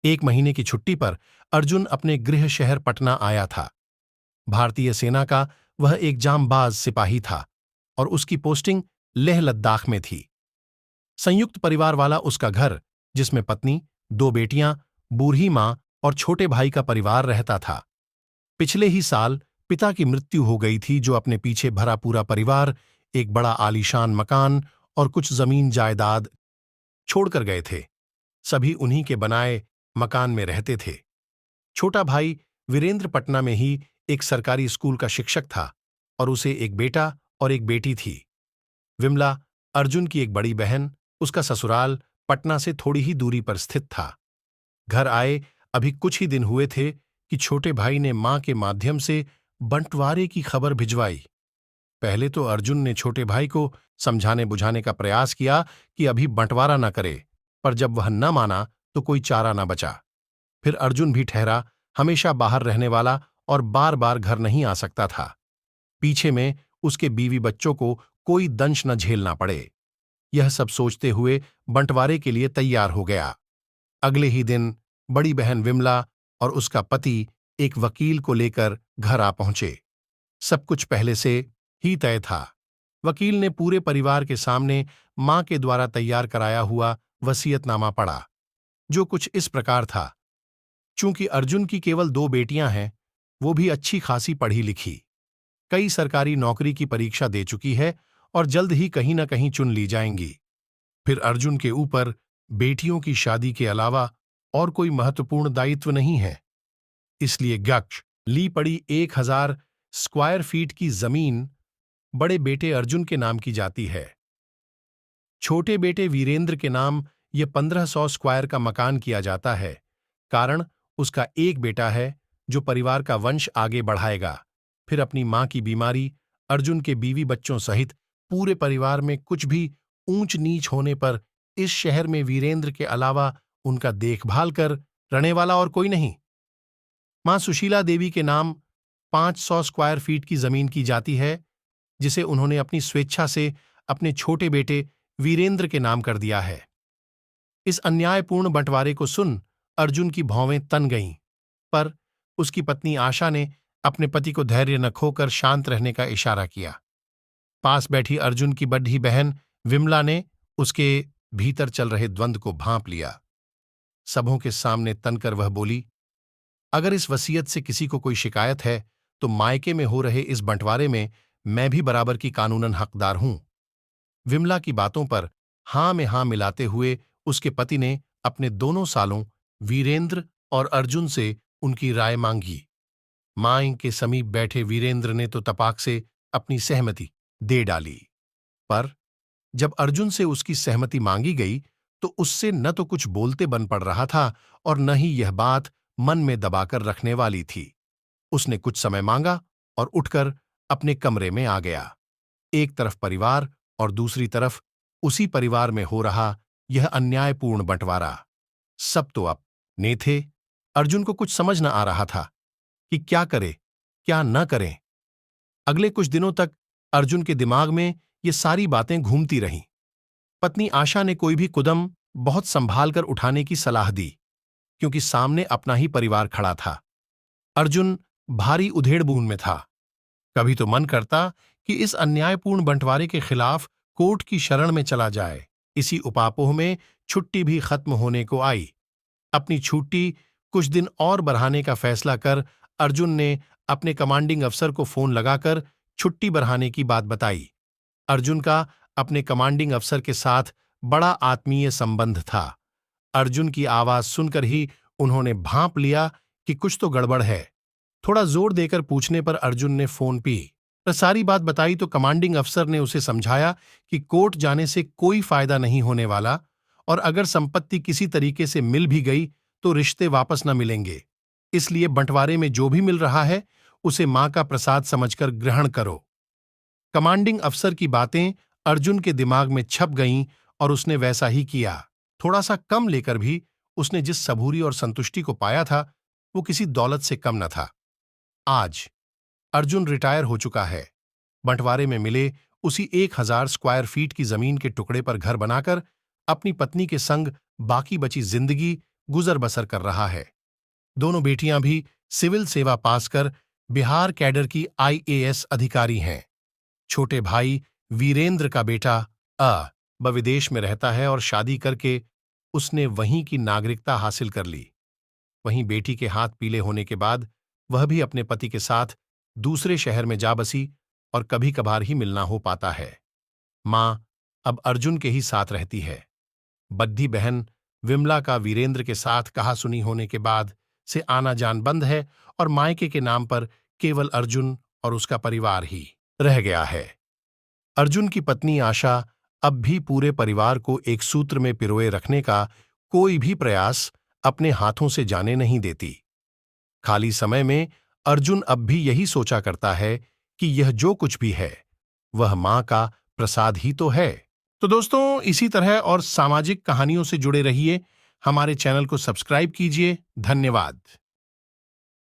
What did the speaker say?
एक महीने की छुट्टी पर अर्जुन अपने गृह शहर पटना आया था। भारतीय सेना का वह एक जांबाज सिपाही था और उसकी पोस्टिंग लेह लद्दाख में थी। संयुक्त परिवार वाला उसका घर, जिसमें पत्नी, दो बेटियां, बूढ़ी मां और छोटे भाई का परिवार रहता था। पिछले ही साल पिता की मृत्यु हो गई थी, जो अपने पीछे भरा पूरा परिवार, एक बड़ा आलीशान मकान और कुछ जमीन जायदाद छोड़कर गए थे। सभी उन्हीं के बनाए मकान में रहते थे। छोटा भाई वीरेंद्र पटना में ही एक सरकारी स्कूल का शिक्षक था और उसे एक बेटा और एक बेटी थी। विमला, अर्जुन की एक बड़ी बहन, उसका ससुराल पटना से थोड़ी ही दूरी पर स्थित था। घर आए अभी कुछ ही दिन हुए थे कि छोटे भाई ने मां के माध्यम से बंटवारे की खबर भिजवाई। पहले तो अर्जुन ने छोटे भाई को समझाने बुझाने का प्रयास किया कि अभी बंटवारा न करे, पर जब वह न माना तो कोई चारा न बचा। फिर अर्जुन भी ठहरा, हमेशा बाहर रहने वाला और बार बार घर नहीं आ सकता था। पीछे में उसके बीवी बच्चों को कोई दंश न झेलना पड़े। यह सब सोचते हुए बंटवारे के लिए तैयार हो गया। अगले ही दिन बड़ी बहन विमला और उसका पति एक वकील को लेकर घर आ पहुंचे। सब कुछ पहले से ही तय था। वकील ने पूरे परिवार के सामने मां के द्वारा तैयार कराया हुआ वसीयतनामा पढ़ा, जो कुछ इस प्रकार था। चूंकि अर्जुन की केवल दो बेटियां हैं, वो भी अच्छी खासी पढ़ी लिखी, कई सरकारी नौकरी की परीक्षा दे चुकी है और जल्द ही कहीं न कहीं चुन ली जाएंगी। फिर अर्जुन के ऊपर बेटियों की शादी के अलावा और कोई महत्वपूर्ण दायित्व नहीं है। इसलिए गक्ष ली पड़ी 1000 स्क्वायर फीट की जमीन बड़े बेटे अर्जुन के नाम की जाती है। छोटे बेटे वीरेंद्र के नाम ये 1500 स्क्वायर का मकान किया जाता है। कारण उसका एक बेटा है जो परिवार का वंश आगे बढ़ाएगा। फिर अपनी मां की बीमारी, अर्जुन के बीवी बच्चों सहित पूरे परिवार में कुछ भी ऊंच नीच होने पर इस शहर में वीरेंद्र के अलावा उनका देखभाल कर रहने वाला और कोई नहीं। मां सुशीला देवी के नाम 500 स्क्वायर फीट की जमीन की जाती है, जिसे उन्होंने अपनी स्वेच्छा से अपने छोटे बेटे वीरेंद्र के नाम कर दिया है। इस अन्यायपूर्ण बंटवारे को सुन अर्जुन की भौवें तन गईं, पर उसकी पत्नी आशा ने अपने पति को धैर्य न खोकर शांत रहने का इशारा किया। पास बैठी अर्जुन की बड़ी बहन विमला ने उसके भीतर चल रहे द्वंद्व को भांप लिया। सबों के सामने तनकर वह बोली, अगर इस वसीयत से किसी को कोई शिकायत है तो मायके में हो रहे इस बंटवारे में मैं भी बराबर की कानूनन हकदार हूं। विमला की बातों पर हां में हां मिलाते हुए उसके पति ने अपने दोनों सालों वीरेंद्र और अर्जुन से उनकी राय मांगी। मां के समीप बैठे वीरेंद्र ने तो तपाक से अपनी सहमति दे डाली, पर जब अर्जुन से उसकी सहमति मांगी गई तो उससे न तो कुछ बोलते बन पड़ रहा था और न ही यह बात मन में दबाकर रखने वाली थी। उसने कुछ समय मांगा और उठकर अपने कमरे में आ गया। एक तरफ परिवार और दूसरी तरफ उसी परिवार में हो रहा यह अन्यायपूर्ण बंटवारा। सब तो अपने थे। अर्जुन को कुछ समझ न आ रहा था कि क्या करे, क्या न करें। अगले कुछ दिनों तक अर्जुन के दिमाग में ये सारी बातें घूमती रहीं। पत्नी आशा ने कोई भी कुदम बहुत संभाल कर उठाने की सलाह दी, क्योंकि सामने अपना ही परिवार खड़ा था। अर्जुन भारी उधेड़-बुन में था। कभी तो मन करता कि इस अन्यायपूर्ण बंटवारे के खिलाफ कोर्ट की शरण में चला जाए। इसी उपापोह में छुट्टी भी खत्म होने को आई। अपनी छुट्टी कुछ दिन और बढ़ाने का फैसला कर अर्जुन ने अपने कमांडिंग अफसर को फोन लगाकर छुट्टी बढ़ाने की बात बताई। अर्जुन का अपने कमांडिंग अफसर के साथ बड़ा आत्मीय संबंध था। अर्जुन की आवाज सुनकर ही उन्होंने भांप लिया कि कुछ तो गड़बड़ है। थोड़ा जोर देकर पूछने पर अर्जुन ने फोन पी पर सारी बात बताई तो कमांडिंग अफसर ने उसे समझाया कि कोर्ट जाने से कोई फायदा नहीं होने वाला और अगर संपत्ति किसी तरीके से मिल भी गई तो रिश्ते वापस न मिलेंगे। इसलिए बंटवारे में जो भी मिल रहा है उसे मां का प्रसाद समझकर ग्रहण करो। कमांडिंग अफसर की बातें अर्जुन के दिमाग में छप गईं और उसने वैसा ही किया। थोड़ा सा कम लेकर भी उसने जिस सबूरी और संतुष्टि को पाया था वो किसी दौलत से कम न था। आज अर्जुन रिटायर हो चुका है। बंटवारे में मिले उसी 1000 स्क्वायर फीट की जमीन के टुकड़े पर घर बनाकर अपनी पत्नी के संग बाकी बची जिंदगी गुजर बसर कर रहा है। दोनों बेटियां भी सिविल सेवा पास कर बिहार कैडर की आईएएस अधिकारी हैं। छोटे भाई वीरेंद्र का बेटा विदेश में रहता है और शादी करके उसने वहीं की नागरिकता हासिल कर ली। वहीं बेटी के हाथ पीले होने के बाद वह भी अपने पति के साथ दूसरे शहर में जा बसी और कभी कभार ही मिलना हो पाता है। मां अब अर्जुन के ही साथ रहती है। बद्धी बहन विमला का वीरेंद्र के साथ कहासुनी होने के बाद से आना जान बंद है और मायके के नाम पर केवल अर्जुन और उसका परिवार ही रह गया है। अर्जुन की पत्नी आशा अब भी पूरे परिवार को एक सूत्र में पिरोए रखने का कोई भी प्रयास अपने हाथों से जाने नहीं देती। खाली समय में अर्जुन अब भी यही सोचा करता है कि यह जो कुछ भी है वह मां का प्रसाद ही तो है। तो दोस्तों, इसी तरह और सामाजिक कहानियों से जुड़े रहिए। हमारे चैनल को सब्सक्राइब कीजिए। धन्यवाद।